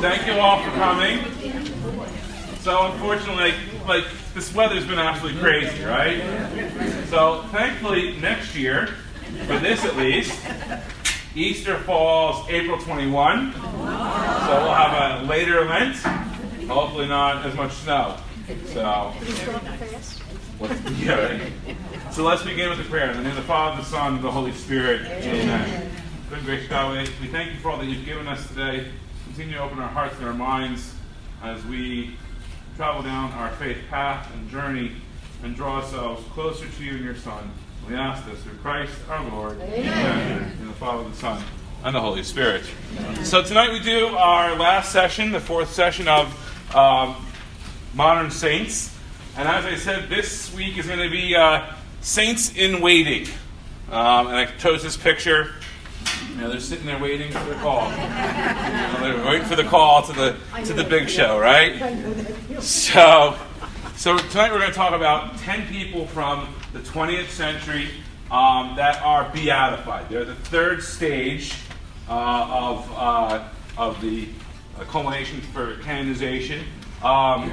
Thank you all for coming. So unfortunately, this weather's been absolutely crazy, right? So thankfully, next year, for this at least, Easter falls April 21. So we'll have a later Lent. Hopefully not as much snow. So, so let's begin with the prayer. In the name of the Father, the Son, and the Holy Spirit. Amen. Good gracious God, we thank you for all that you've given us today. Continue to open our hearts and our minds as we travel down our faith path and journey and draw ourselves closer to you and your Son. We ask this through Christ our Lord. Amen. In the Father, the Son, and the Holy Spirit. So tonight we do our last session, the fourth session of Modern Saints. And as I said, this week is going to be Saints in Waiting. And I chose this picture. They're sitting there waiting for the call. They're waiting for the call to the big show, right? So tonight we're going to talk about 10 people from the 20th century that are beatified. They're the third stage of the culmination for canonization. And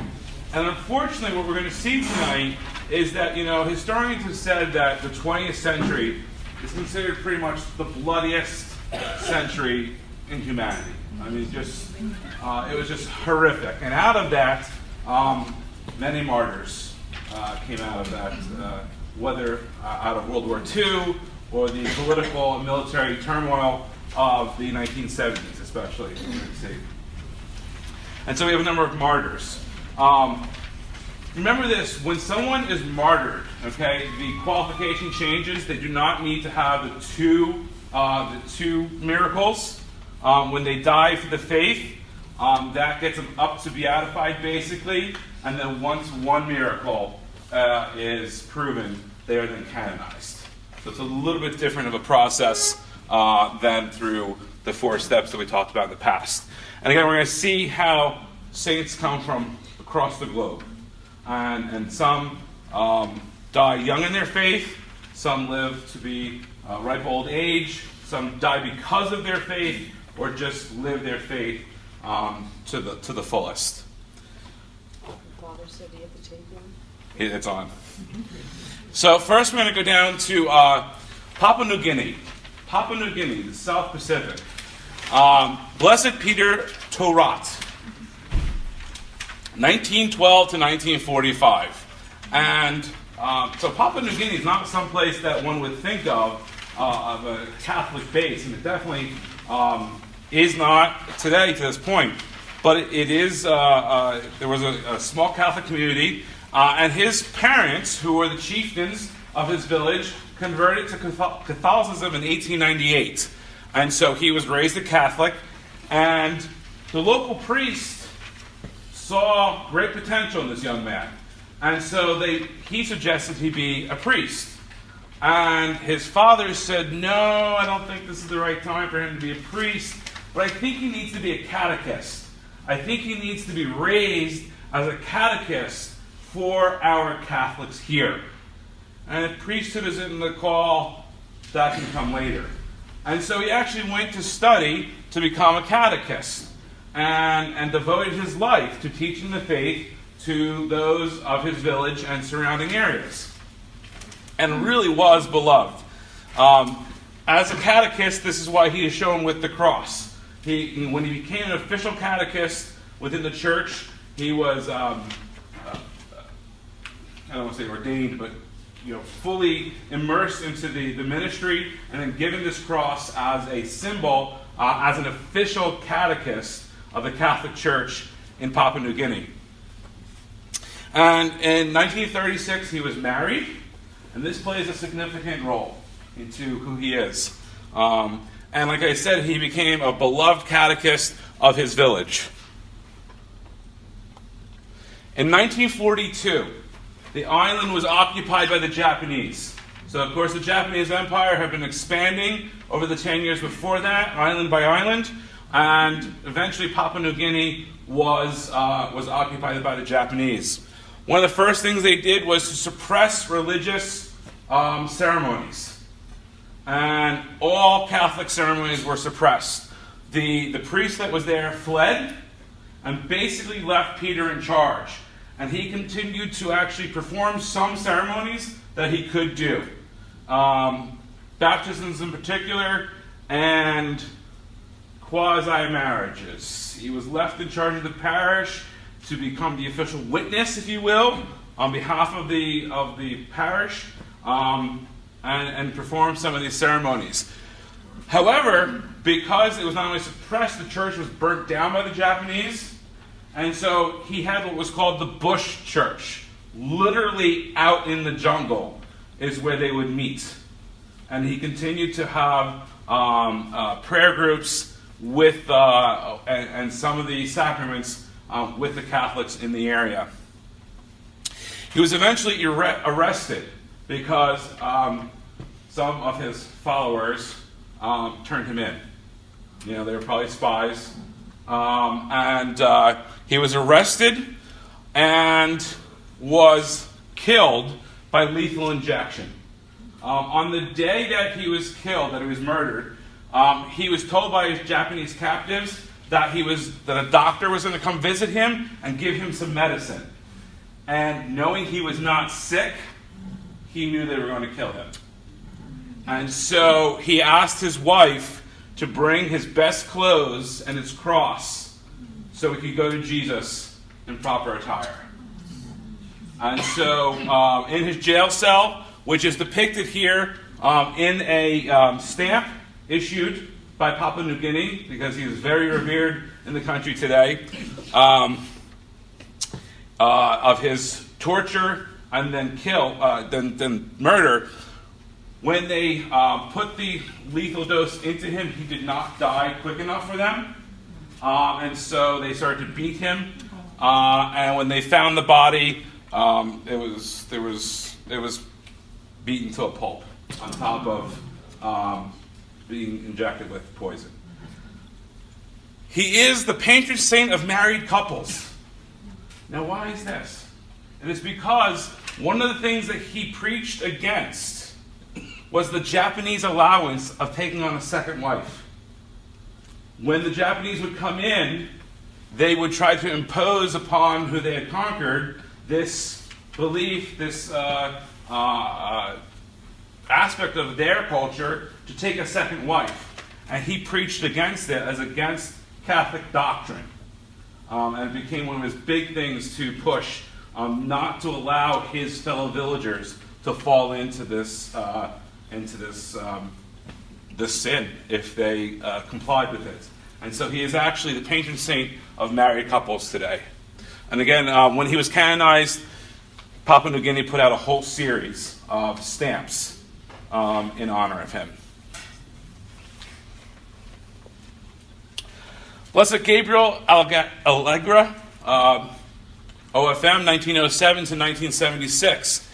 unfortunately, what we're going to see tonight is that, historians have said that the 20th century is considered pretty much the bloodiest century in humanity. I mean, it was just horrific. And out of that, many martyrs came out of that, whether out of World War II or the political and military turmoil of the 1970s, especially. And so we have a number of martyrs. Remember this, when someone is martyred, okay, the qualification changes. They do not need to have the two miracles. When they die for the faith, that gets them up to beatified, basically. And then once one miracle is proven, they are then canonized. So it's a little bit different of a process than through the 4 steps that we talked about in the past. And again, we're going to see how saints come from across the globe. And some die young in their faith, some live to be ripe old age, some die because of their faith, or just live their faith to the fullest. Father said he had to take one. It's on. So first we're going to go down to Papua New Guinea. Papua New Guinea, the South Pacific. Blessed Peter Torat. 1912 to 1945. And so Papua New Guinea is not some place that one would think of a Catholic base, and it definitely is not today to this point. But it is, there was a small Catholic community, and his parents, who were the chieftains of his village, converted to Catholicism in 1898. And so he was raised a Catholic, and the local priest saw great potential in this young man. And so he suggested he be a priest. And his father said, no, I don't think this is the right time for him to be a priest, but I think he needs to be a catechist. I think he needs to be raised as a catechist for our Catholics here. And if priesthood isn't the call, that can come later. And so he actually went to study to become a catechist and devoted his life to teaching the faith to those of his village and surrounding areas. And really was beloved. As a catechist, this is why he is shown with the cross. When he became an official catechist within the church, he was, I don't want to say ordained, but fully immersed into the ministry, and then given this cross as a symbol, as an official catechist of the Catholic Church in Papua New Guinea. And in 1936, he was married, and this plays a significant role into who he is. And like I said, he became a beloved catechist of his village. In 1942, the island was occupied by the Japanese. So, of course, the Japanese Empire had been expanding over the 10 years before that, island by island, and eventually Papua New Guinea was occupied by the Japanese. One of the first things they did was to suppress religious ceremonies. And all Catholic ceremonies were suppressed. The priest that was there fled, and basically left Peter in charge. And he continued to actually perform some ceremonies that he could do. Baptisms in particular, and quasi-marriages. He was left in charge of the parish to become the official witness, if you will, on behalf of the parish, and perform some of these ceremonies. However, because it was not only suppressed, the church was burnt down by the Japanese, and so he had what was called the bush church. Literally out in the jungle is where they would meet. And he continued to have prayer groups with and some of the sacraments with the Catholics in the area. He was eventually arrested because some of his followers turned him in. You know, they were probably spies. And he was arrested and was killed by lethal injection. On the day that he was killed, that he was murdered, he was told by his Japanese captives that a doctor was going to come visit him and give him some medicine. And knowing he was not sick, he knew they were going to kill him. And so he asked his wife to bring his best clothes and his cross so he could go to Jesus in proper attire. And so in his jail cell, which is depicted here in a stamp issued by Papua New Guinea, because he is very revered in the country today, of his torture and then murder. When they put the lethal dose into him, he did not die quick enough for them, and so they started to beat him. And when they found the body, it was beaten to a pulp on top of being injected with poison. He is the patron saint of married couples. Now, why is this? It is because one of the things that he preached against was the Japanese allowance of taking on a second wife. When the Japanese would come in, they would try to impose upon who they had conquered this belief, this aspect of their culture to take a second wife. And he preached against it as against Catholic doctrine. And it became one of his big things to push, not to allow his fellow villagers to fall into this sin if they complied with it. And so he is actually the patron saint of married couples today. And again, when he was canonized, Papua New Guinea put out a whole series of stamps in honor of him. Blessed Gabriel Allegra, OFM, 1907 to 1976.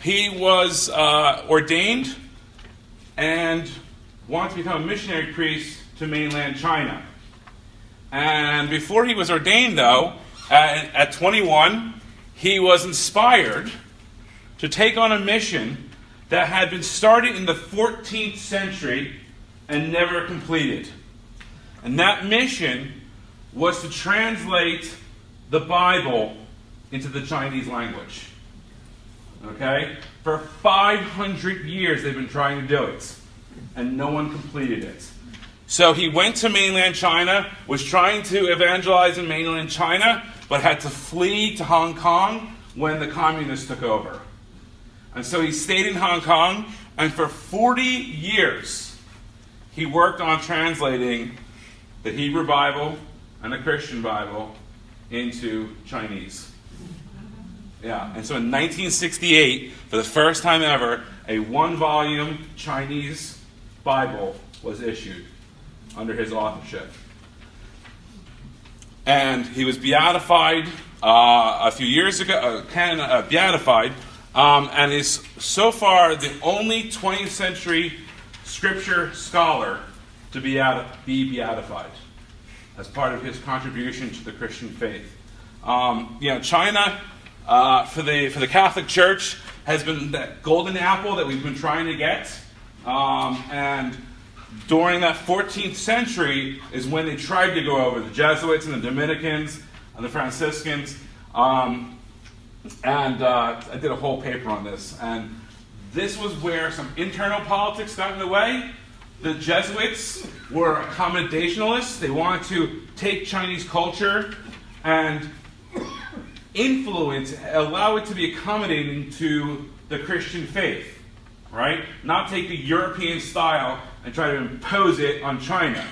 He was ordained and wanted to become a missionary priest to mainland China. And before he was ordained, though, at 21, he was inspired to take on a mission that had been started in the 14th century and never completed. And that mission was to translate the Bible into the Chinese language. Okay? For 500 years they've been trying to do it, and no one completed it. So he went to mainland China, was trying to evangelize in mainland China, but had to flee to Hong Kong when the communists took over. And so he stayed in Hong Kong, and for 40 years he worked on translating the Hebrew Bible and the Christian Bible into Chinese. Yeah, and so in 1968, for the first time ever, a one-volume Chinese Bible was issued under his authorship. And he was beatified a few years ago, beatified, and is so far the only 20th century scripture scholar to be beatified as part of his contribution to the Christian faith. China, for the Catholic Church, has been that golden apple that we've been trying to get. And during that 14th century is when they tried to go over. The Jesuits and the Dominicans and the Franciscans. I did a whole paper on this. And this was where some internal politics got in the way. The Jesuits were accommodationalists. They wanted to take Chinese culture and allow it to be accommodating to the Christian faith, right? Not take the European style and try to impose it on China.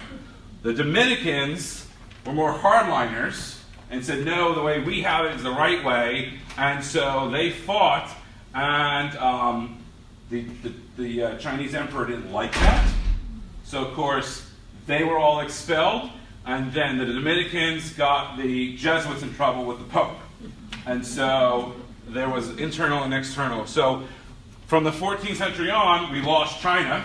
The Dominicans were more hardliners and said, no, the way we have it is the right way. And so they fought, and the Chinese emperor didn't like that. So, of course, they were all expelled, and then the Dominicans got the Jesuits in trouble with the Pope. And so there was internal and external. So from the 14th century on, we lost China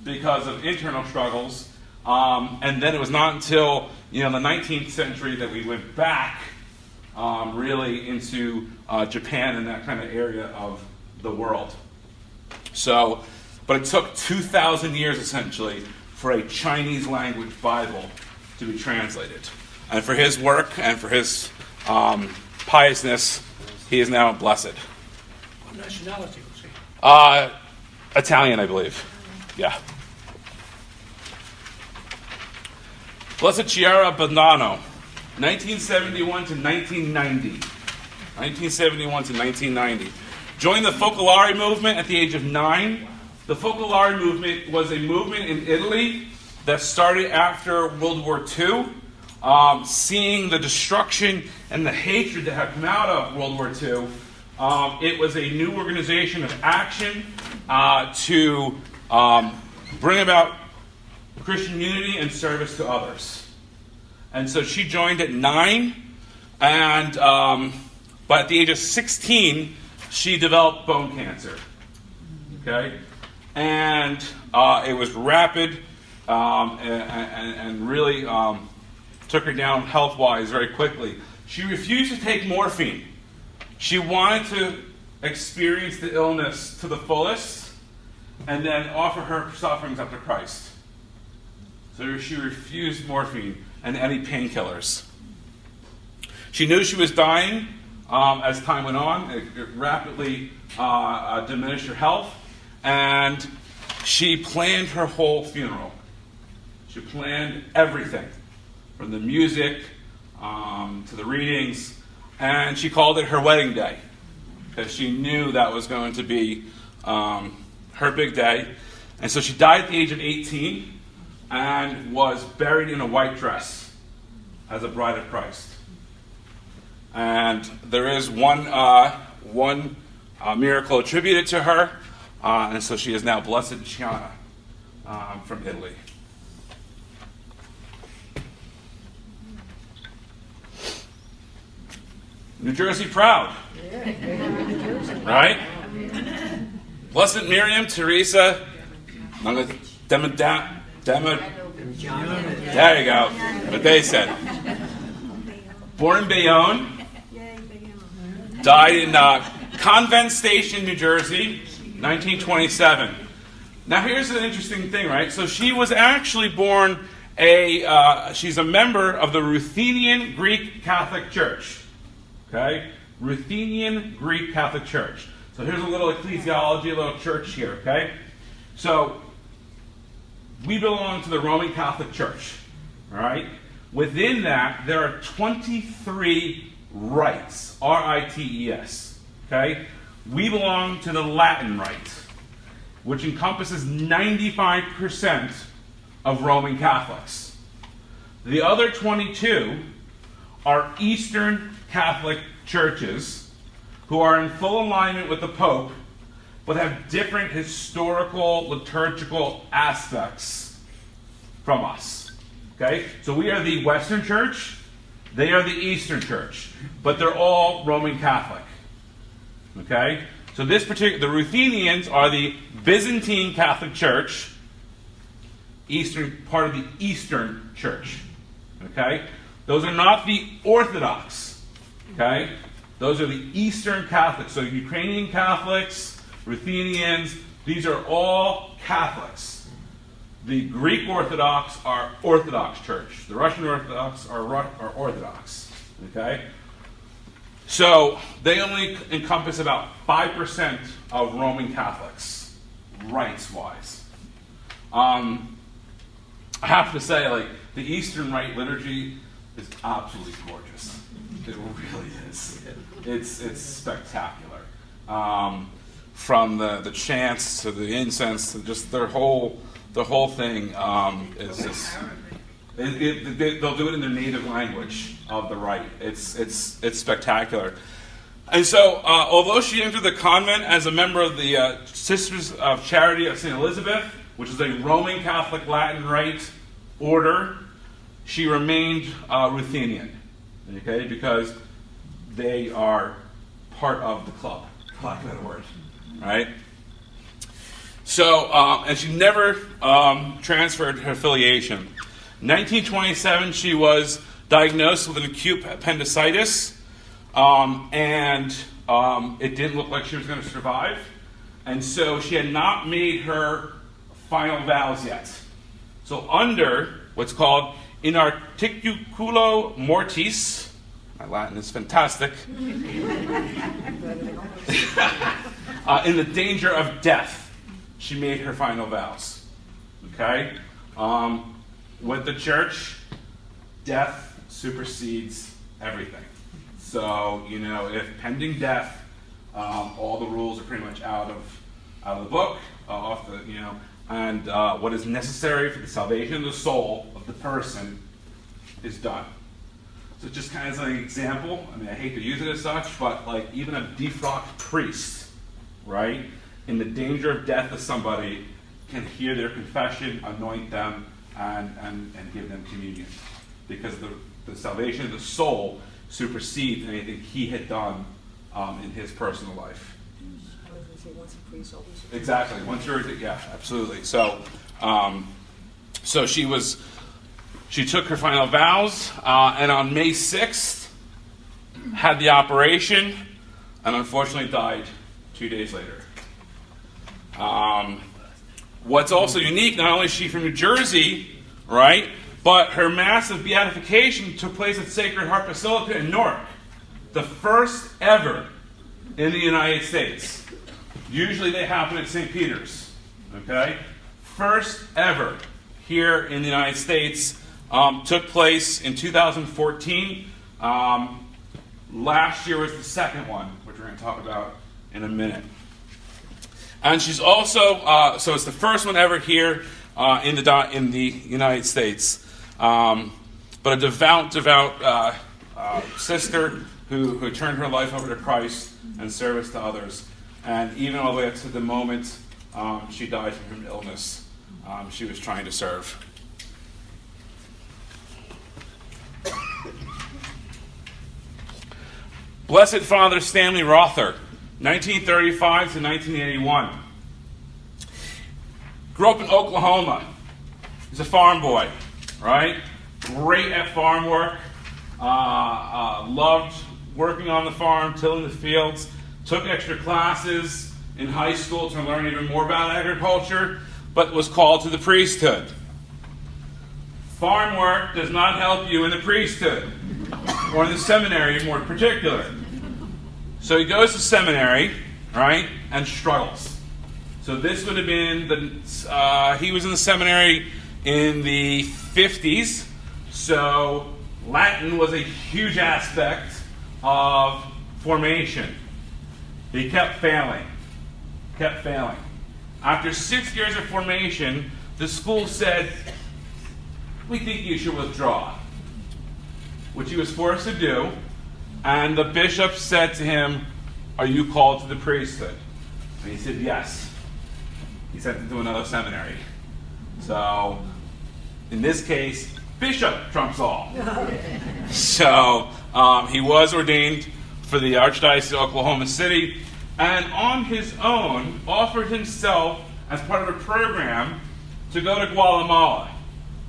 because of internal struggles. And then it was not until the 19th century that we went back really into Japan and that kind of area of the world. So, but it took 2,000 years essentially for a Chinese language Bible to be translated. And for his work and for his piousness, he is now blessed. What nationality was he? Italian, I believe. Yeah. Blessed Chiara Bonanno, 1971 to 1990. 1971 to 1990. Joined the Focolare movement at the age of 9. The Focolare movement was a movement in Italy that started after World War II, seeing the destruction and the hatred that had come out of World War II. It was a new organization of action to bring about Christian unity and service to others. And so she joined at 9, and but at the age of 16, she developed bone cancer. Okay? And it was rapid and really took her down health-wise very quickly. She refused to take morphine. She wanted to experience the illness to the fullest and then offer her sufferings up to Christ. So she refused morphine and any painkillers. She knew she was dying as time went on. It rapidly diminished her health. And she planned her whole funeral. She planned everything, from the music to the readings. And she called it her wedding day, because she knew that was going to be her big day. And so she died at the age of 18 and was buried in a white dress as a bride of Christ. And there is one miracle attributed to her, and so she is now Blessed Chiara from Italy. New Jersey proud. Right? Blessed Miriam Teresa. There you go. What they said. Born in Bayonne. Died in Convent Station, New Jersey, 1927. Now here's an interesting thing, right? So she was actually born she's a member of the Ruthenian Greek Catholic Church. Okay? Ruthenian Greek Catholic Church. So here's a little ecclesiology, a little church here, okay? So we belong to the Roman Catholic Church, all right? Within that, there are 23 rites, R-I-T-E-S, okay? We belong to the Latin Rite, which encompasses 95% of Roman Catholics. The other 22 are Eastern Catholic churches who are in full alignment with the Pope, but have different historical, liturgical aspects from us. Okay? So we are the Western Church, they are the Eastern Church, but they're all Roman Catholic. Okay? So the Ruthenians are the Byzantine Catholic Church, part of the Eastern Church. Okay? Those are not the Orthodox. Okay? Those are the Eastern Catholics. So Ukrainian Catholics, Ruthenians, these are all Catholics. The Greek Orthodox are Orthodox Church. The Russian Orthodox are Orthodox. Okay? So they only encompass about 5% of Roman Catholics, rites-wise. I have to say, like, the Eastern Rite liturgy is absolutely gorgeous. It really is. It's spectacular. From the chants to the incense to just the whole thing is just. They'll do it in their native language of the rite. It's spectacular. And so, although she entered the convent as a member of the Sisters of Charity of St. Elizabeth, which is a Roman Catholic Latin Rite order, she remained Ruthenian, okay, because they are part of the club, for lack of a better word, right? So, and she never transferred her affiliation. In 1927, she was diagnosed with an acute appendicitis, and it didn't look like she was going to survive. And so she had not made her final vows yet. So under what's called in articulo mortis, my Latin is fantastic, in the danger of death, she made her final vows. Okay? With the church, death supersedes everything. So, if pending death, all the rules are pretty much out of the book, and what is necessary for the salvation of the soul of the person is done. So just kind of as an example, I hate to use it as such, but like even a defrocked priest, right, in the danger of death of somebody, can hear their confession, anoint them, and give them communion. Because the salvation of the soul supersedes anything he had done in his personal life. Once a priest, always a priest. Exactly. Once you're, yeah, absolutely. So, so she took her final vows, and on May 6th, had the operation, and unfortunately died 2 days later. What's also unique, not only is she from New Jersey, right, but her mass of beatification took place at Sacred Heart Basilica in Newark, the first ever in the United States. Usually they happen at St. Peter's, okay? First ever here in the United States, took place in 2014. Last year was the second one, which we're going to talk about in a minute. And she's also, so it's the first one ever here in the United States. But a devout sister who turned her life over to Christ and service to others. And even all the way up to the moment she died from her illness, she was trying to serve. Blessed Father Stanley Rother, 1935 to 1981. Grew up in Oklahoma. He's a farm boy, right? Great at farm work. Loved working on the farm, tilling the fields. Took extra classes in high school to learn even more about agriculture, but was called to the priesthood. Farm work does not help you in the priesthood, or in the seminary more in particular. So he goes to seminary, right, and struggles. So this would have been, he was in the seminary in the 50s, so Latin was a huge aspect of formation. He kept failing. After 6 years of formation, the school said, "We think you should withdraw," which he was forced to do. And the bishop said to him, "Are you called to the priesthood?" And he said, "Yes." He sent him to another seminary. So, in this case, bishop trumps all. So, he was ordained for the Archdiocese of Oklahoma City, and on his own offered himself as part of a program to go to Guatemala,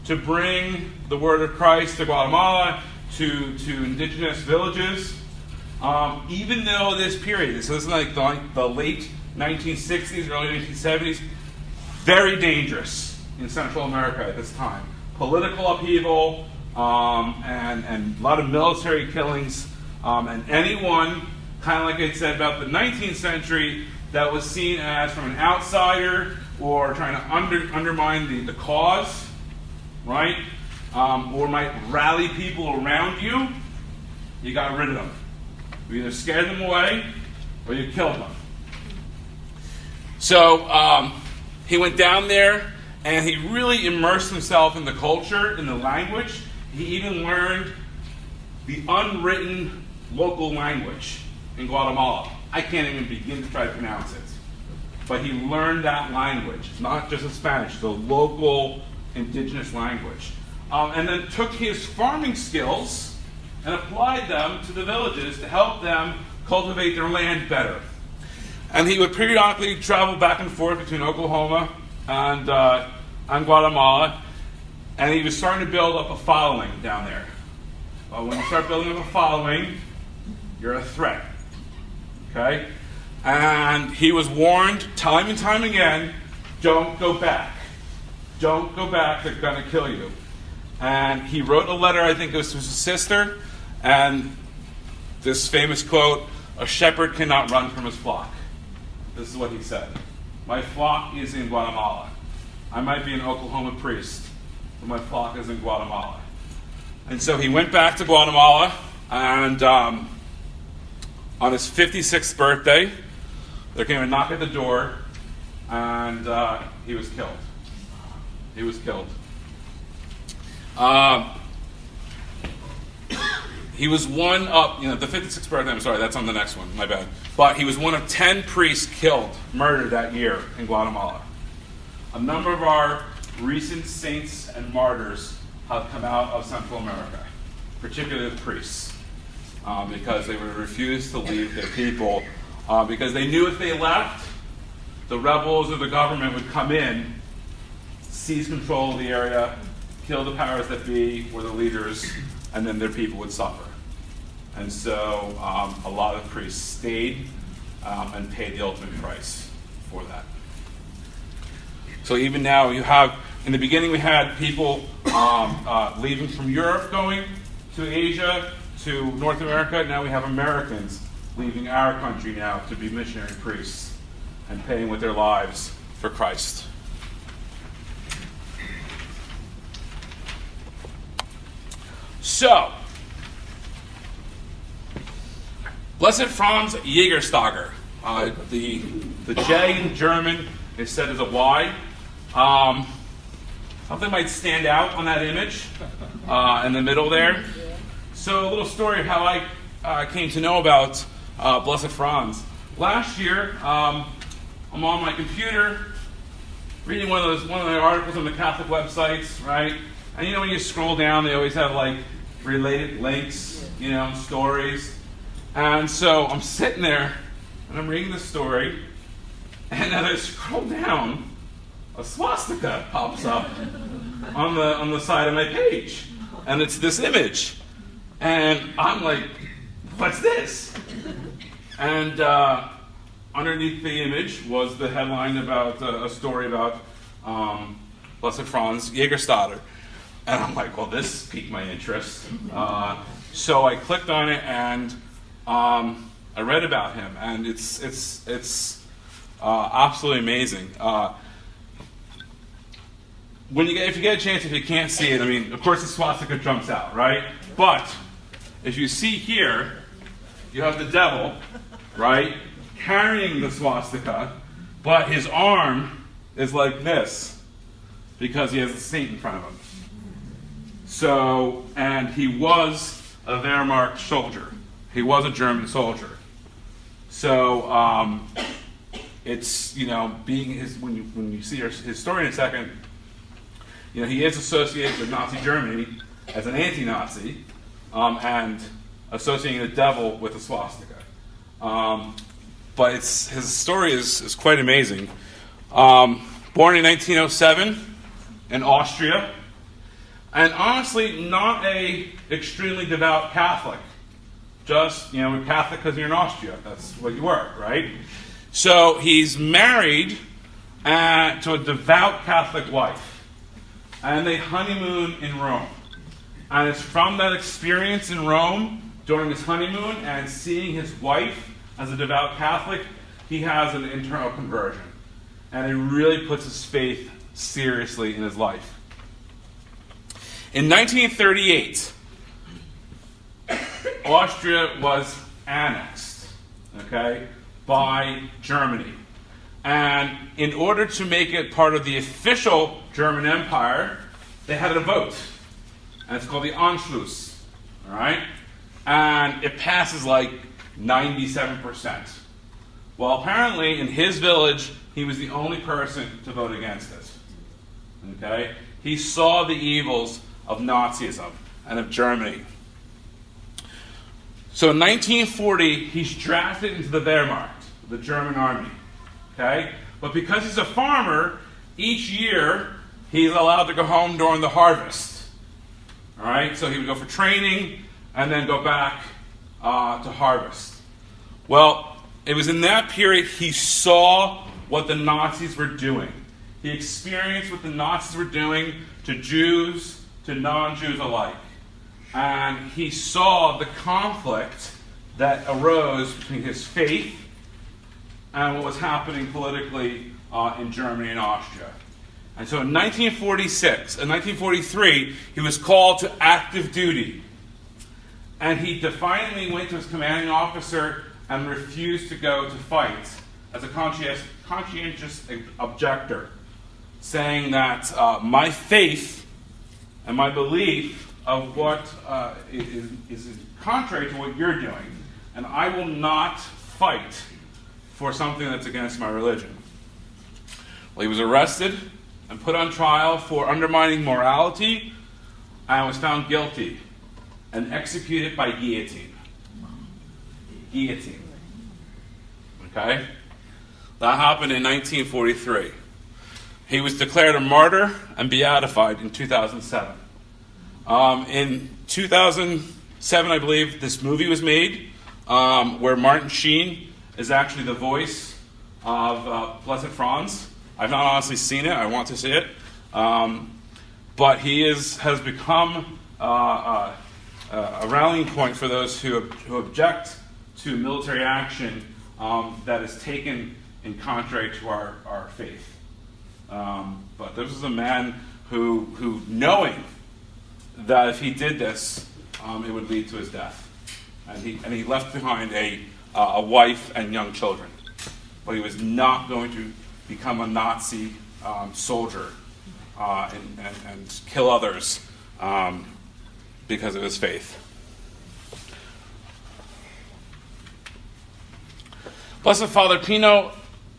to bring the word of Christ to Guatemala, to indigenous villages. Even though this period, so this is like the late 1960s, early 1970s, very dangerous in Central America at this time. Political upheaval, and a lot of military killings, and anyone, kind of like I said about the 19th century, that was seen as from an outsider or trying to undermine the cause, right? Or might rally people around you, you got rid of them. You either scared them away or you killed them. So he went down there and he really immersed himself in the culture, in the language. He even learned the unwritten local language in Guatemala. I can't even begin to try to pronounce it. But he learned that language. It's not just a Spanish, it's a local indigenous language. And then took his farming skills and applied them to the villages to help them cultivate their land better. And he would periodically travel back and forth between Oklahoma and Guatemala, and he was starting to build up a following down there. When you start building up a following, you're a threat. Okay? And he was warned time and time again, don't go back. Don't go back, they're going to kill you. And he wrote a letter, I think it was to his sister, and this famous quote, "A shepherd cannot run from his flock." This is what he said. "My flock is in Guatemala. I might be an Oklahoma priest, but my flock is in Guatemala." And so he went back to Guatemala, and on his 56th birthday, there came a knock at the door, and he was killed. He was killed. He was one of, the 56th birthday, I'm sorry, that's on the next one, my bad. But he was one of 10 priests killed, murdered that year in Guatemala. A number of our recent saints and martyrs have come out of Central America, particularly the priests, because they would refuse to leave their people, because they knew if they left, the rebels or the government would come in, seize control of the area, kill the powers that be or the leaders, and then their people would suffer. And so a lot of priests stayed and paid the ultimate price for that. So even now you have, in the beginning we had people leaving from Europe going to Asia, to North America. Now we have Americans leaving our country now to be missionary priests and paying with their lives for Christ. So, Blessed Franz Jägerstatter. The J in German is said as a Y. Something might stand out on that image in the middle there. So a little story of how I came to know about Blessed Franz. Last year, I'm on my computer reading one of the articles on the Catholic websites, right? And when you scroll down, they always have related links, stories. And so I'm sitting there and I'm reading the story, and as I scroll down, a swastika pops up on the side of my page, and it's this image, and I'm like, "What's this?" And underneath the image was the headline about a story about Blessed Franz Jägerstatter. And I'm like, well, this piqued my interest. So I clicked on it and I read about him, and it's absolutely amazing. If you get a chance, if you can't see it, of course the swastika jumps out, right? But if you see here, you have the devil, right, carrying the swastika, but his arm is like this because he has a saint in front of him. So, and he was a Wehrmacht soldier. He was a German soldier. So, it's, being his, when you see his story in a second, he is associated with Nazi Germany as an anti-Nazi, and associating the devil with the swastika. But his story is quite amazing. Born in 1907 in Austria, and honestly, not a extremely devout Catholic. Just, we're Catholic because you're in Austria. That's what you were, right? So he's married to a devout Catholic wife, and they honeymoon in Rome. And it's from that experience in Rome during his honeymoon and seeing his wife as a devout Catholic, he has an internal conversion. And he really puts his faith seriously in his life. In 1938, Austria was annexed, by Germany. And in order to make it part of the official German Empire, they had a vote. And it's called the Anschluss. All right? And it passes like 97%. Well, apparently in his village, he was the only person to vote against it. Okay? He saw the evils of Nazism and of Germany. So in 1940, he's drafted into the Wehrmacht, the German army. Okay? But because he's a farmer, each year he's allowed to go home during the harvest. All right? So he would go for training and then go back to harvest. Well, it was in that period he saw what the Nazis were doing. He experienced what the Nazis were doing to Jews, to non-Jews alike. And he saw the conflict that arose between his faith and what was happening politically in Germany and Austria. And so in 1943, he was called to active duty. And he defiantly went to his commanding officer and refused to go to fight as a conscientious objector, saying that my faith and my belief of what is contrary to what you're doing, and I will not fight for something that's against my religion. Well, he was arrested and put on trial for undermining morality and was found guilty and executed by guillotine. Guillotine. Okay? That happened in 1943. He was declared a martyr and beatified in 2007. In 2007, I believe, this movie was made where Martin Sheen is actually the voice of Blessed Franz. I've not honestly seen it. I want to see it. But he has become a rallying point for those who object to military action that is taken in contrary to our faith. But this is a man who knowing that if he did this, it would lead to his death. And he left behind a wife and young children. But he was not going to become a Nazi soldier and kill others because of his faith. Blessed Father Pino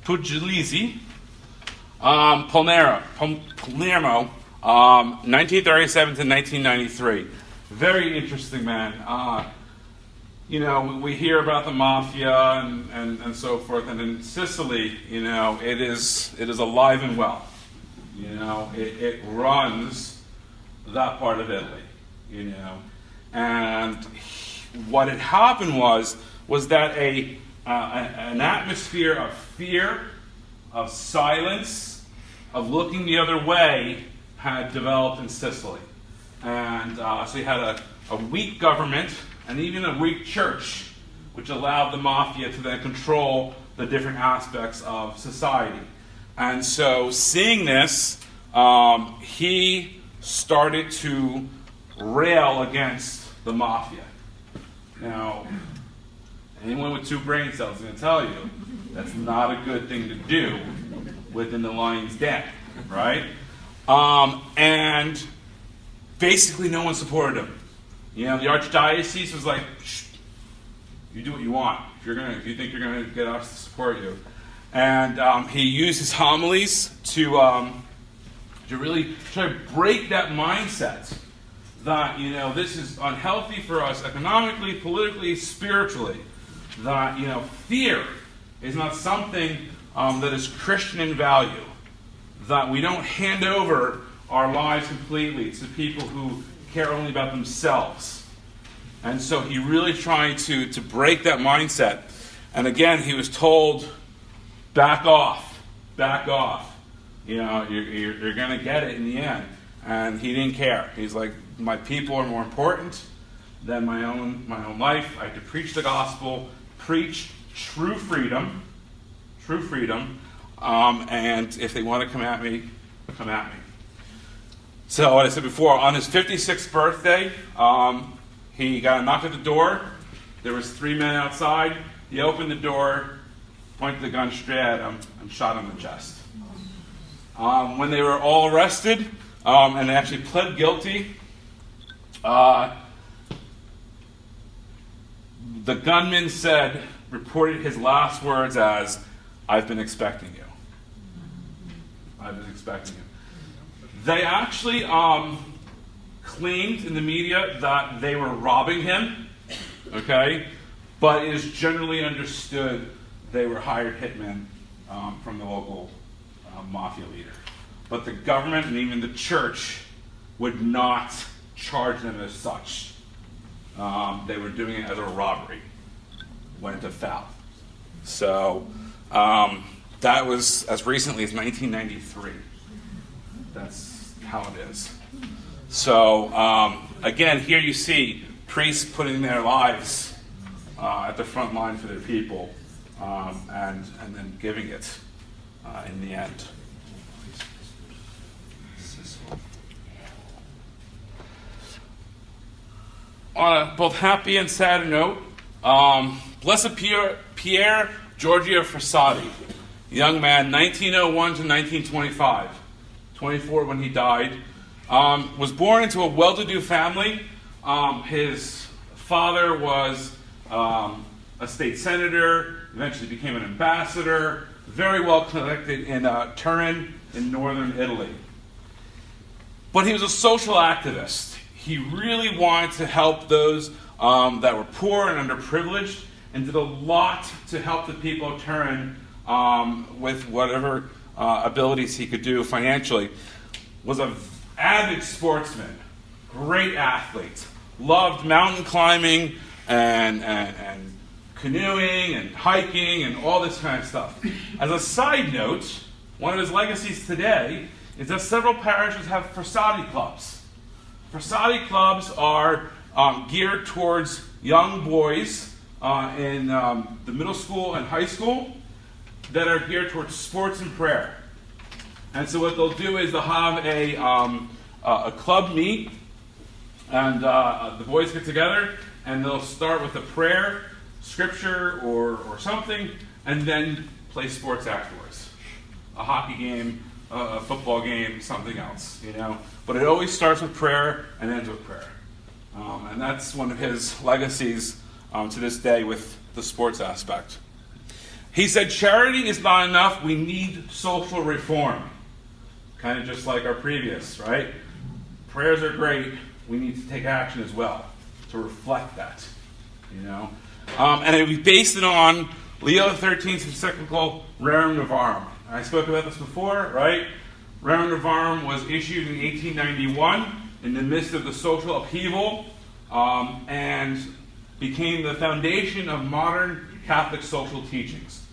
Puglisi, Palermo, 1937 to 1993. Very interesting man. We hear about the mafia and so forth, and in Sicily, it is alive and well. It runs that part of Italy. And what had happened was that an atmosphere of fear, of silence, of looking the other way had developed in Sicily. And so you had a weak government and even a weak church, which allowed the mafia to then control the different aspects of society. And so seeing this, he started to rail against the mafia. Now, anyone with 2 brain cells is going to tell you that's not a good thing to do within the lion's den, right? And basically no one supported him. The archdiocese was like, shh, you do what you want. If you think you're going to get us to support you. And he used his homilies to really try to break that mindset that, this is unhealthy for us economically, politically, spiritually. That, fear is not something that is Christian in value. That we don't hand over our lives completely to people who care only about themselves. And so he really tried to break that mindset. And again, he was told, back off. You're going to get it in the end. And he didn't care. He's like, my people are more important than my own life. I have to preach the gospel, preach true freedom, and if they want to come at me, come at me. So, what I said before, on his 56th birthday, he got a knock at the door. There was 3 men outside. He opened the door, pointed the gun straight at him, and shot him in the chest. When they were all arrested, and they actually pled guilty, the gunman reported his last words as, "I've been expecting you. I've been expecting you." They actually claimed in the media that they were robbing him, okay? But it is generally understood they were hired hitmen from the local mafia leader. But the government and even the church would not charge them as such. They were doing it as a robbery when it's a foul. So that was as recently as 1993. That's how it is. So again, here you see priests putting their lives at the front line for their people, and then giving it in the end. On a both happy and sad note, Blessed Pierre Giorgio Frassati, young man, 1901 to 1925, 24 when he died, was born into a well-to-do family. His father was a state senator, eventually became an ambassador, very well connected in Turin in northern Italy. But he was a social activist. He really wanted to help those that were poor and underprivileged, and did a lot to help the people of Turin with whatever abilities he could do financially. Was an avid sportsman, great athlete, loved mountain climbing and canoeing and hiking and all this kind of stuff. As a side note, one of his legacies today is that several parishes have Frassati clubs. Frassati clubs are geared towards young boys in the middle school and high school that are geared towards sports and prayer. And so what they'll do is they'll have a club meet, and the boys get together, and they'll start with a prayer, scripture, or something, and then play sports afterwards. A hockey game, a football game, something else, you know. But it always starts with prayer and ends with prayer. And that's one of his legacies to this day with the sports aspect. He said, charity is not enough, we need social reform. Kind of just like our previous, right? Prayers are great, we need to take action as well to reflect that, you know. And it would be based on Leo XIII's encyclical Rerum Novarum. I spoke about this before, right? Rerum Novarum was issued in 1891 in the midst of the social upheaval, and became the foundation of modern Catholic social teachings.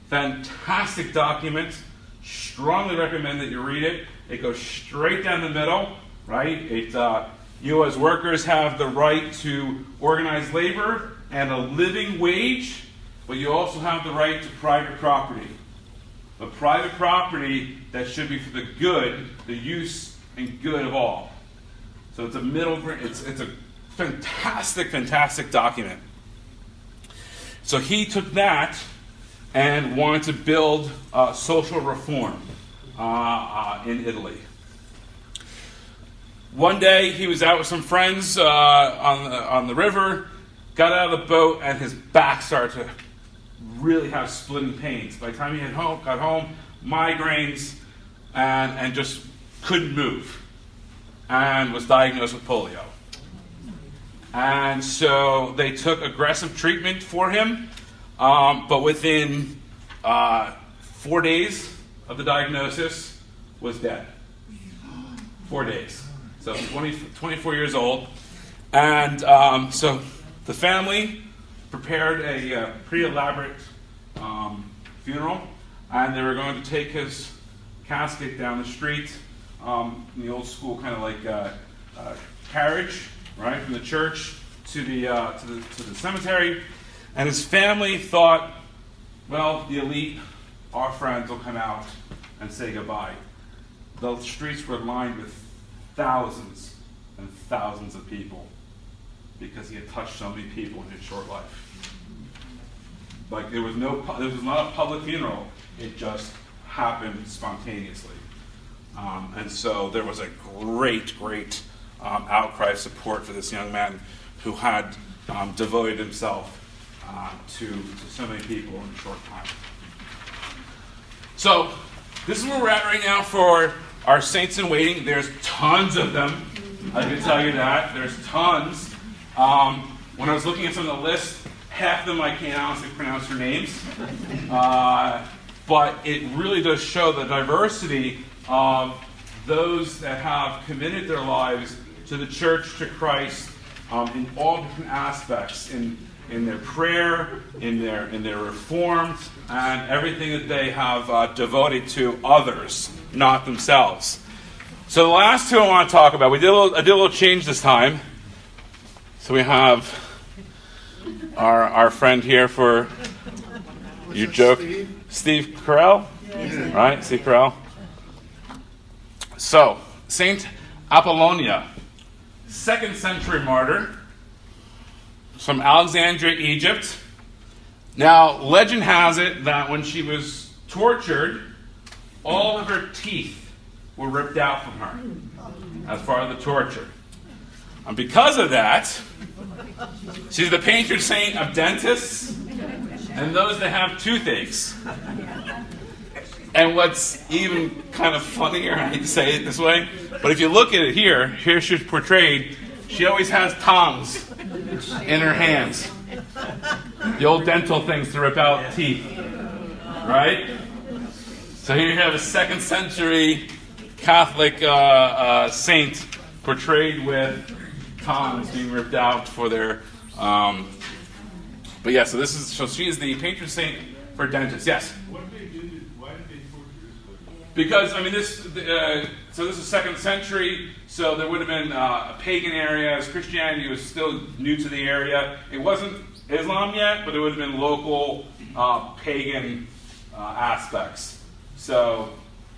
Fantastic document. Strongly recommend that you read it. It goes straight down the middle, right? You as workers have the right to organize labor and a living wage, but you also have the right to private property. But private property that should be for the good, the use and good of all. So it's it's a fantastic document. So he took that and wanted to build social reform in Italy. One day he was out with some friends on the river, got out of the boat, and his back started to really have splitting pains. By the time he got home, migraines, and just couldn't move, and was diagnosed with polio. And so they took aggressive treatment for him, but within 4 days of the diagnosis, was dead. 4 days. So 24 years old. And so the family prepared a pretty elaborate funeral, and they were going to take his casket down the street in the old school kind of like carriage, right, from the church to the cemetery. And his family thought, well, the elite, our friends, will come out and say goodbye. The streets were lined with thousands and thousands of people because he had touched so many people in his short life. Like there was not a public funeral. It just happened spontaneously. And so there was a great outcry of support for this young man who had devoted himself to so many people in a short time. So this is where we're at right now for our saints in waiting. There's tons of them. I can tell you that. There's tons. When I was looking at some of the list, half of them I can't honestly pronounce their names. But it really does show the diversity of those that have committed their lives to the church, to Christ, in all different aspects, in their prayer, in their reform, and everything that they have devoted to others, not themselves. So the last two I want to talk about, I did a little change this time. So we have our friend here for, you joke, Steve Carell, right? Steve Carell. So, Saint Apollonia, 2nd century martyr from Alexandria, Egypt. Now, legend has it that when she was tortured, all of her teeth were ripped out from her as part of the torture. And because of that, she's the patron saint of dentists and those that have toothaches. And what's even kind of funnier, I hate to say it this way, but if you look at it here she's portrayed, she always has tongs in her hands. The old dental things to rip out teeth. Right? So here you have a 2nd century Catholic saint portrayed with tongs being ripped out for their... But yeah, so she is the patron saint for dentists. Yes? Why did they torture this? Because, I mean, this is 2nd century, so there would have been pagan areas. Christianity was still new to the area. It wasn't Islam yet, but there would have been local pagan aspects. So,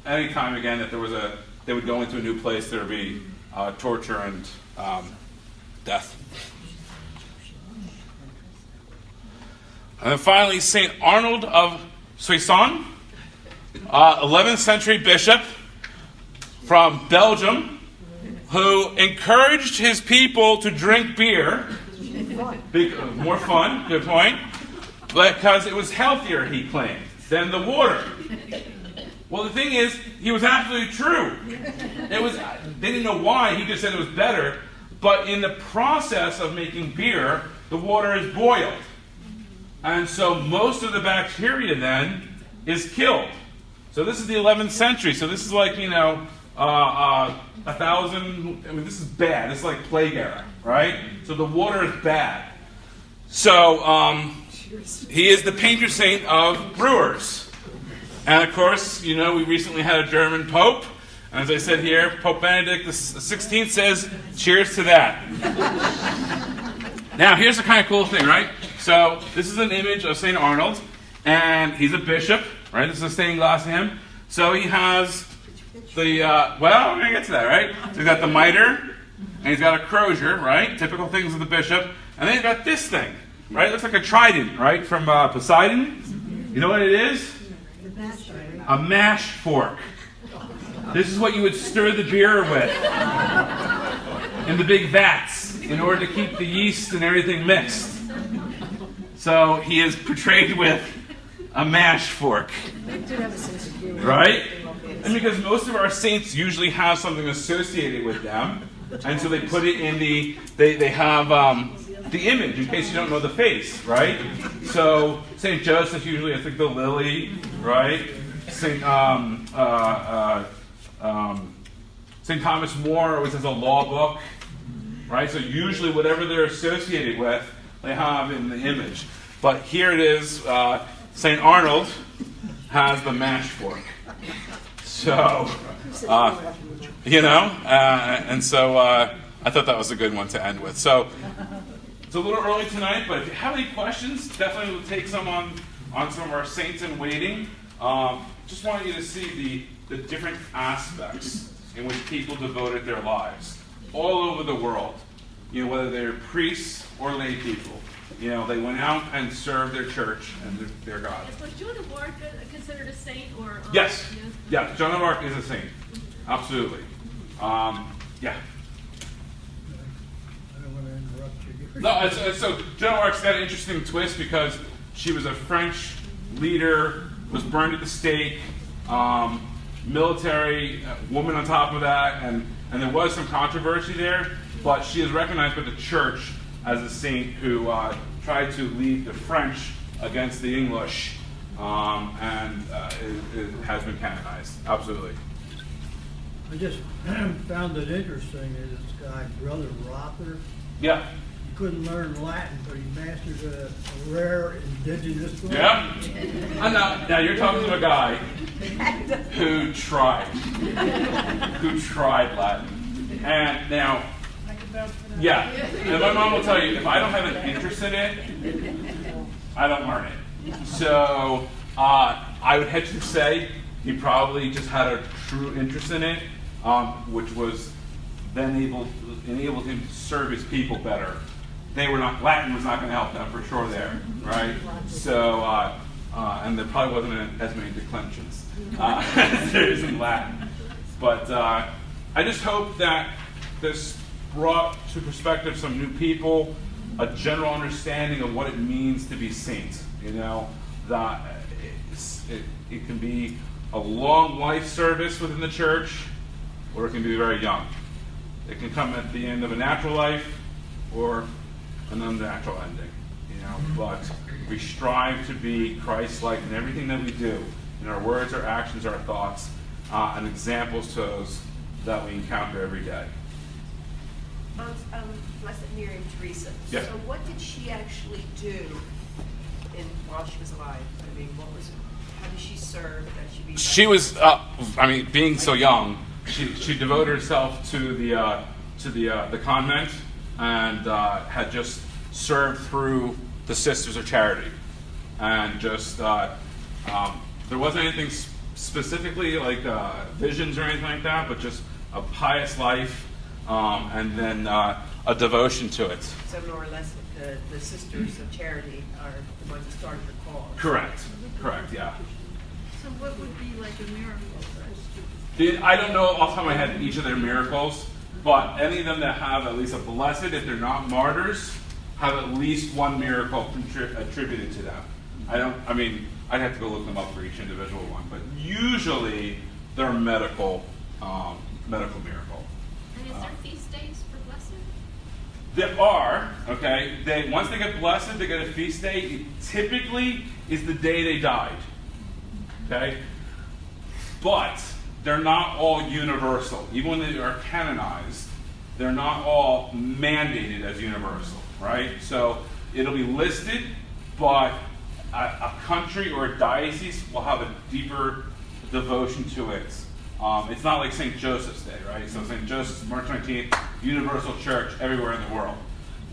anytime, again, that they would go into a new place, there would be torture and death. And then finally, St. Arnold of Soissons, 11th century bishop from Belgium, who encouraged his people to drink beer. More fun, good point. Because it was healthier, he claimed, than the water. Well, the thing is, he was absolutely true. They didn't know why, he just said it was better. But in the process of making beer, the water is boiled. And so most of the bacteria then is killed. So this is the 11th century. So this is like, 1,000. I mean, this is bad. This is like plague era, right? So the water is bad. So he is the patron saint of brewers. And of course, we recently had a German pope. And as I said here, Pope Benedict XVI says, cheers to that. Now, here's the kind of cool thing, right? So this is an image of St. Arnold, and he's a bishop, right? This is a stained glass of him. So he has the, we're going to get to that, right? So he's got the mitre, and he's got a crozier, right? Typical things of the bishop. And then he's got this thing, right? It looks like a trident, right? From Poseidon. You know what it is? A mash fork. This is what you would stir the beer with in the big vats in order to keep the yeast and everything mixed. So he is portrayed with a mash fork. They did have a sense of humor. Right? And because most of our saints usually have something associated with them, and so they put it in they have the image in case you don't know the face, right? So St. Joseph usually has like the lily, right? St. Thomas More always has a law book, right? So usually whatever they're associated with, they have in the image. But here it is, St. Arnold has the mash fork. So, and so I thought that was a good one to end with. So it's a little early tonight, but if you have any questions, definitely we'll take some on some of our saints in waiting. Just want you to see the different aspects in which people devoted their lives all over the world. Whether they're priests or lay people. They went out and served their church and their God. Was Joan of Arc considered a saint or? Yes. Yeah, Joan of Arc is a saint. Absolutely. Yeah. I don't want to interrupt you. No, so Joan of Arc's got an interesting twist because she was a French leader, was burned at the stake, military woman on top of that, and there was some controversy there, but she is recognized by the church as a saint who tried to lead the French against the English, and it has been canonized. Absolutely. I just found it interesting that this guy, Brother Rother, Yeah. he couldn't learn Latin, but he mastered a rare indigenous language. Yeah. Now you're talking to a guy who tried Latin, and now. Yeah, and my mom will tell you, if I don't have an interest in it, I don't learn it. So I would hedge to say he probably just had a true interest in it, which was then enabled him to serve his people better. Latin was not going to help them for sure there, right? So, and there probably wasn't as many declensions as there is in Latin. But I just hope that this brought to perspective some new people, a general understanding of what it means to be saint. That it can be a long life service within the church, or it can be very young. It can come at the end of a natural life, or an unnatural ending. But we strive to be Christ-like in everything that we do, in our words, our actions, our thoughts, and examples to those that we encounter every day. Blessed Miriam Teresa. Yeah. So what did she actually do while she was alive? I mean, how did she serve? She was, being so young, she devoted herself to the convent and had just served through the Sisters of Charity, and just there wasn't anything specifically like visions or anything like that, but just a pious life. And then a devotion to it. So more or less, the Sisters of Charity are the ones that started the cause. Correct, yeah. So what would be like a miracle? I don't know off the top of my head each of their miracles, but any of them that have at least a blessed, if they're not martyrs, have at least one miracle attributed to them. I'd have to go look them up for each individual one, but usually they're medical miracle. And is there feast days for blessed? There are, okay. Once they get blessed, they get a feast day. It typically is the day they died. Okay? But they're not all universal. Even when they are canonized, they're not all mandated as universal, right? So it'll be listed, but a country or a diocese will have a deeper devotion to it. It's not like St. Joseph's Day, right? So St. Joseph's, March 19th, universal church everywhere in the world.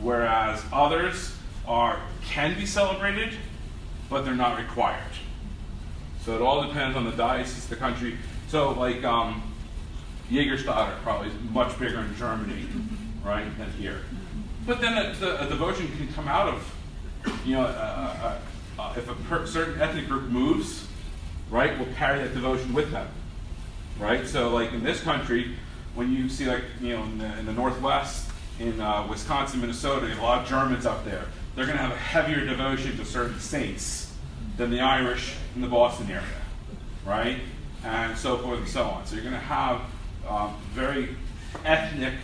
Whereas others can be celebrated, but they're not required. So it all depends on the diocese, the country. So like Jägerstadt probably is much bigger in Germany, right, than here. But then a devotion can come out of, if a certain ethnic group moves, right, we'll carry that devotion with them. Right, so like in this country, when you see in the Northwest, in Wisconsin, Minnesota, you have a lot of Germans up there. They're going to have a heavier devotion to certain saints than the Irish in the Boston area, right, and so forth and so on. So you're going to have very ethnic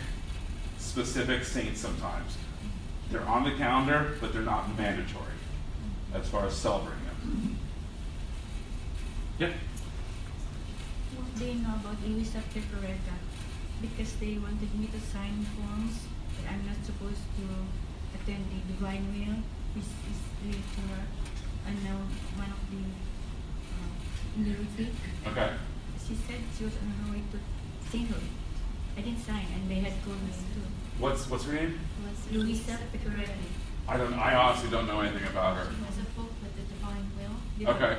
specific saints sometimes. They're on the calendar, but they're not mandatory as far as celebrating them. Yeah. What they know about Luisa Picareta, because they wanted me to sign forms that I'm not supposed to attend the Divine Will, which is really for one of the in the retreat. Okay. She said she was on her way to sainthood. I didn't sign, and they had told me to. What's her name? Luisa Picarelli. I honestly don't know anything about her. She has a book with the divine will. Okay.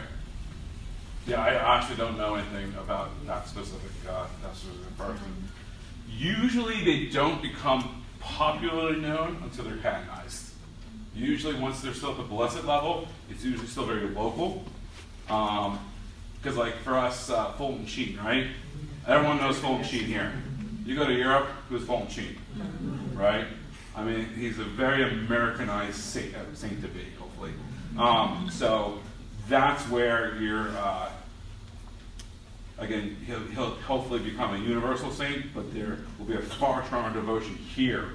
Yeah, I actually don't know anything about that specific person. Usually they don't become popularly known until they're canonized. Usually once they're still at the blessed level, it's usually still very local. Because like for us, Fulton Sheen, right? Everyone knows Fulton Sheen here. You go to Europe, who's Fulton Sheen? Right? I mean, he's a very Americanized saint to be, hopefully. So that's where you're, again, he'll hopefully become a universal saint, but there will be a far stronger devotion here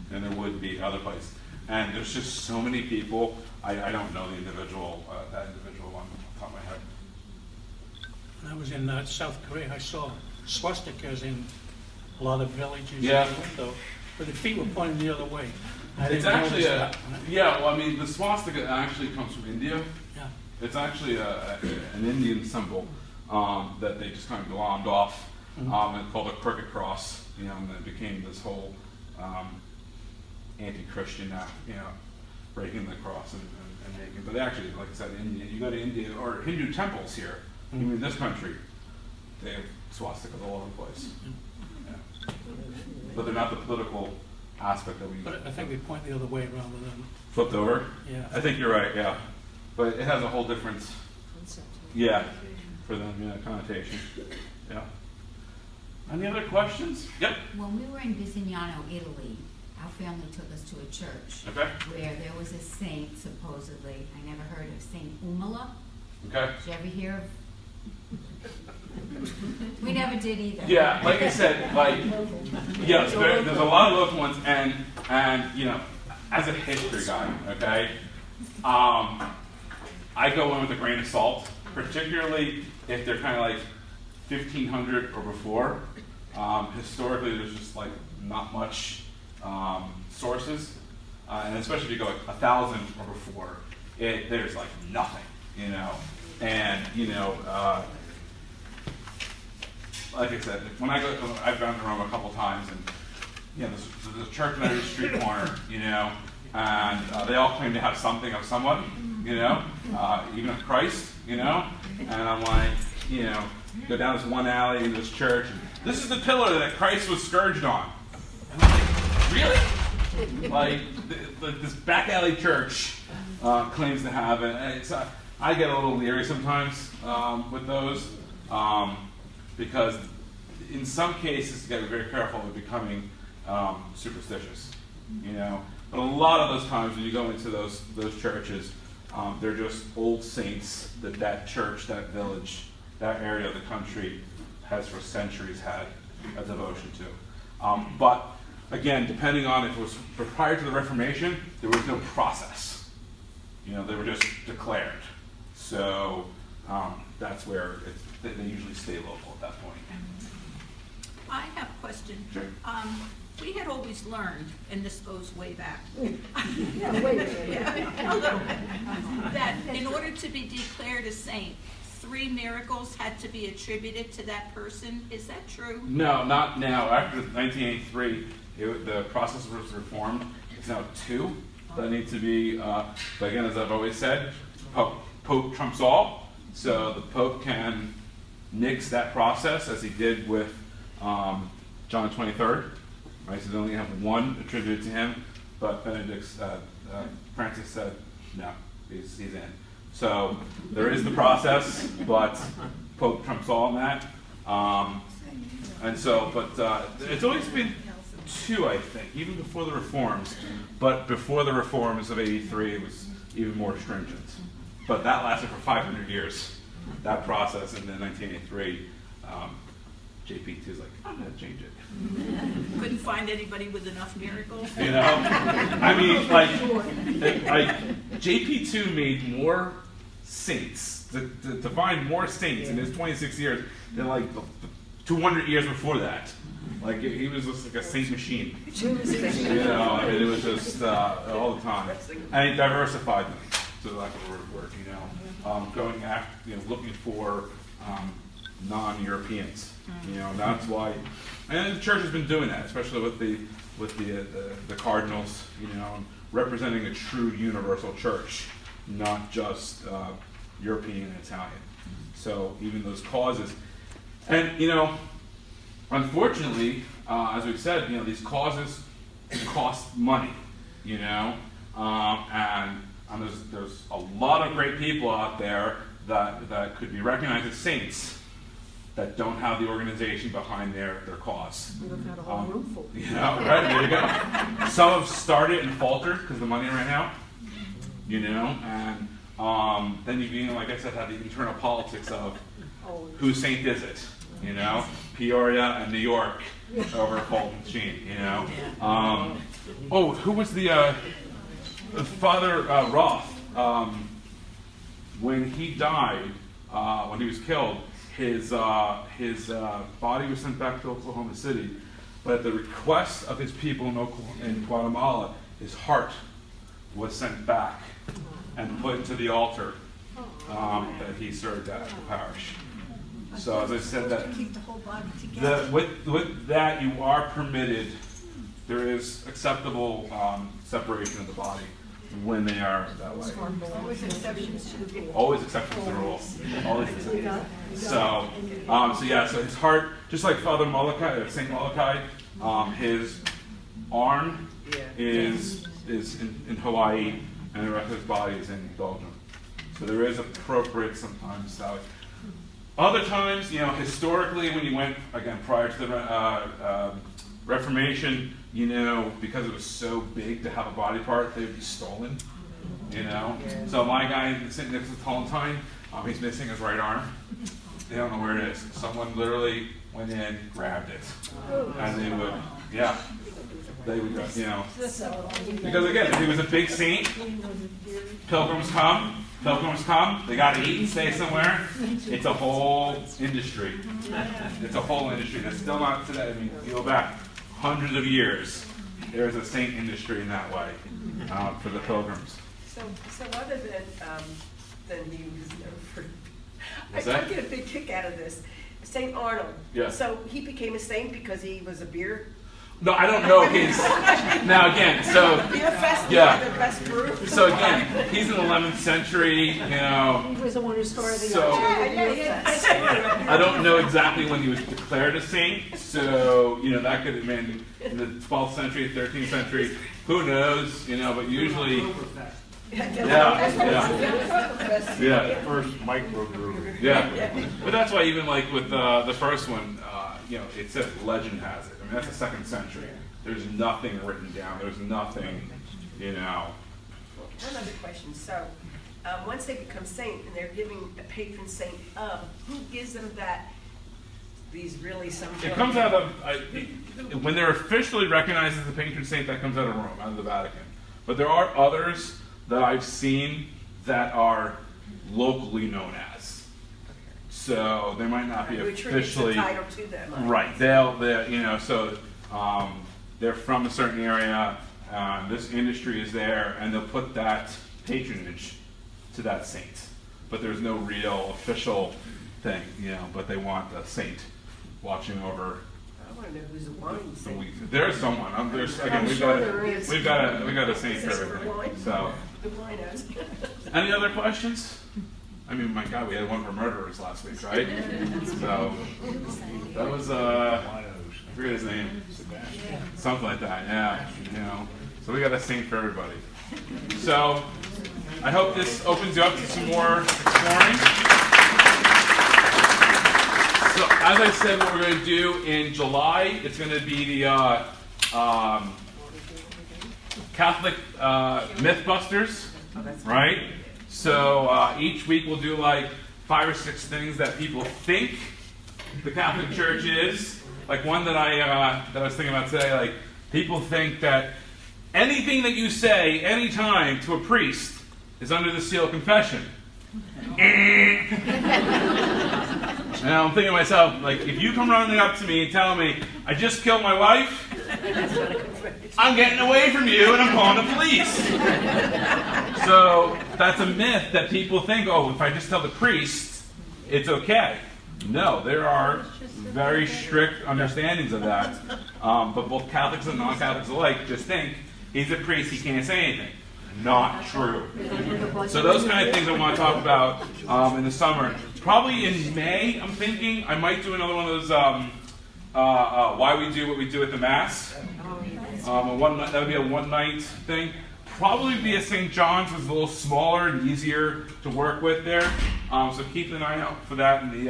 than there would be other places. And there's just so many people, I don't know the individual, that individual one off the top of my head. When I was in South Korea, I saw swastikas in a lot of villages Yeah. in the window, but the feet were pointing the other way. I It's didn't actually notice that. yeah, well, I mean, the swastika actually comes from India. Yeah. It's actually an Indian symbol that they just kind of glommed off, and called a crooked cross, and it became this whole anti-Christian, breaking the cross and making. But actually, like I said, India, you go to India or Hindu temples here, even in this country, they have swastikas all over the place. Yeah. But they're not the political aspect that we. But I think they point the other way rather than, Flipped over? yeah. I think you're right, yeah. But it has a whole different, yeah, for them, connotation. Yeah. Any other questions? Yep. When we were in Visignano, Italy, our family took us to a church Okay. where there was a saint, supposedly. I never heard of Saint Umala. Okay. Did you ever hear of? We never did either. Yeah, like I said, yes, there's a lot of local ones, and as a history guy, okay, I go in with a grain of salt, particularly if they're kind of like 1500 or before. Historically, there's just like not much sources, and especially if you go like 1000 or before, there's like nothing, and like I said, when I've gone to Rome a couple times, and there's a church on every street corner, and they all claim to have something of someone, even of Christ, and I'm like, go down this one alley in this church, and this is the pillar that Christ was scourged on. And I'm like, really? Like this back alley church claims to have it. And I get a little leery sometimes with those. Because in some cases, you got to be very careful of becoming superstitious, But a lot of those times when you go into those churches, they're just old saints that church, that village, that area of the country has for centuries had a devotion to. But again, depending on if it was prior to the Reformation, there was no process. They were just declared. So that's where they usually stay local at that point. I have a question. Sure. We had always learned, and this goes way back, Yeah, wait a minute. a little bit, that in order to be declared a saint, 3 miracles had to be attributed to that person. Is that true? No, not now. After 1983, the process was reformed. It's now 2 that need to be, but again, as I've always said, Pope trumps all. So the Pope can nix that process, as he did with John the 23rd. Right? So they only have 1 attributed to him, but Francis said, no, he's in. So there is the process, but Pope trumps all on that. And so, but it's always been 2, I think, even before the reforms. But before the reforms of '83, it was even more stringent. But that lasted for 500 years, that process, and then 1983, JP2 is like, I'm going to change it. Couldn't find anybody with enough miracles? I mean, like JP2 made more saints, to find more saints in his 26 years than like the 200 years before that. Like he was just like a saint machine. I mean, it was just all the time. And he diversified them, to the lack of a word, going after, looking for non-Europeans. You know, and that's why, and the church has been doing that, especially with the cardinals. You know, representing a true universal church, not just European and Italian. So even those causes, and you know, unfortunately, as we've said, you know, these causes cost money. You know, and there's a lot of great people out there that could be recognized as saints that don't have the organization behind their cause. We've had a whole room full. You know, right, there you go. Some have started and faltered because the money ran out, you know, and then you like I said, have the internal politics of whose saint is it, you know, Peoria and New York over Fulton Sheen, you know. Who was the Father Roth? When he died, when he was killed, his body was sent back to Oklahoma City, but at the request of his people in Guatemala, his heart was sent back and put into the altar that he served at the parish. So as I said, that Keep the whole body together. with that you are permitted. There is acceptable separation of the body when they are that way. Always exceptions to the rule. Always exceptions to the rule. Always exceptions. So his heart, just like Father Molokai, Saint Molokai, his arm is in Hawaii, and the rest of his body is in Belgium. So there is appropriate sometimes that way. Other times, you know, historically, when you went again prior to the Reformation, you know, because it was so big to have a body part, they would be stolen. You know, so my guy sitting next to Tolentine, he's missing his right arm. They don't know where it is. Someone literally went in, grabbed it, and they would, you know, because again, if he was a big saint, pilgrims come, they got to eat and stay somewhere. It's a whole industry. It's a whole industry that's still not today. I mean, you go back hundreds of years, there's a saint industry in that way for the pilgrims. So other than you, What's I that? get a big kick out of this. Saint Arnold. Yeah. So he became a saint because he was a beer No, I don't know his. Now again, so beer festival, yeah. the best brew. So again, he's in the 11th century. You know, He was the one who started the So- October I don't know exactly when he was declared a saint. So you know that could have been in the 12th century, 13th century. Who knows? You know, but usually, yeah. First microbrewery. Yeah, but that's why even like with the first one, you know, it says legend has it. I mean, that's the 2nd century. There's nothing written down. There's nothing, you know. One other question. So once they become saint and they're giving a patron saint who gives them that? These really some. It comes out of when they're officially recognized as the patron saint. That comes out of Rome, out of the Vatican. But there are others that I've seen that are locally known as. So they might not be Who attributes the officially title to them. right. They'll you know, so they're from a certain area. This industry is there, and they'll put that patronage to that saint. But there's no real official thing, you know. But they want a saint watching over. I want to know who's a wine saint. There's someone. There's again. We've got a saint for everything. So, The winos. any other questions? I mean, my God, we had one for murderers last week, right? So that was I forget his name. Something like that. Yeah. You know. So we got a saint for everybody. So I hope this opens you up to some more exploring. So as I said, what we're going to do in July, it's going to be the Catholic Mythbusters, right? So each week we'll do like 5 or 6 things that people think the Catholic Church is. Like one that I was thinking about today, like people think that anything that you say anytime to a priest is under the seal of confession. And I'm thinking to myself, like, if you come running up to me and tell me, I just killed my wife, I'm getting away from you and I'm calling the police. So that's a myth that people think, oh, if I just tell the priest, it's okay. No, there are very strict understandings of that. But both Catholics and non-Catholics alike just think he's a priest, he can't say anything. Not true. So those kind of things I want to talk about in the summer. Probably in May, I'm thinking, I might do another one of those why we do what we do at the Mass. That would be a one-night thing. Probably be at St. John's, which is a little smaller and easier to work with there. So keep an eye out for that in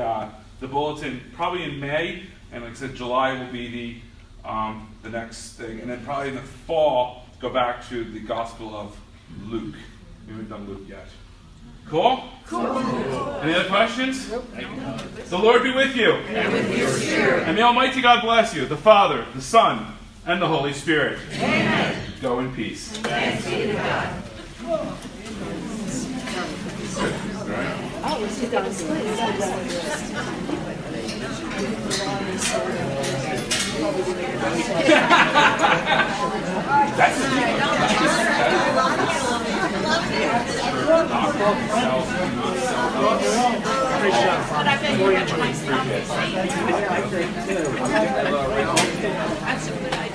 the bulletin. Probably in May, and like I said, July will be the next thing. And then probably in the fall, go back to the Gospel of Luke. We haven't done Luke yet. Cool? Cool. Any other questions? Nope. The Lord be with you. And with your spirit. And the Almighty God bless you, the Father, the Son, and the Holy Spirit. Amen. Go in peace. Thanks be to God. But I bet you have my stuff to say. That's a good idea.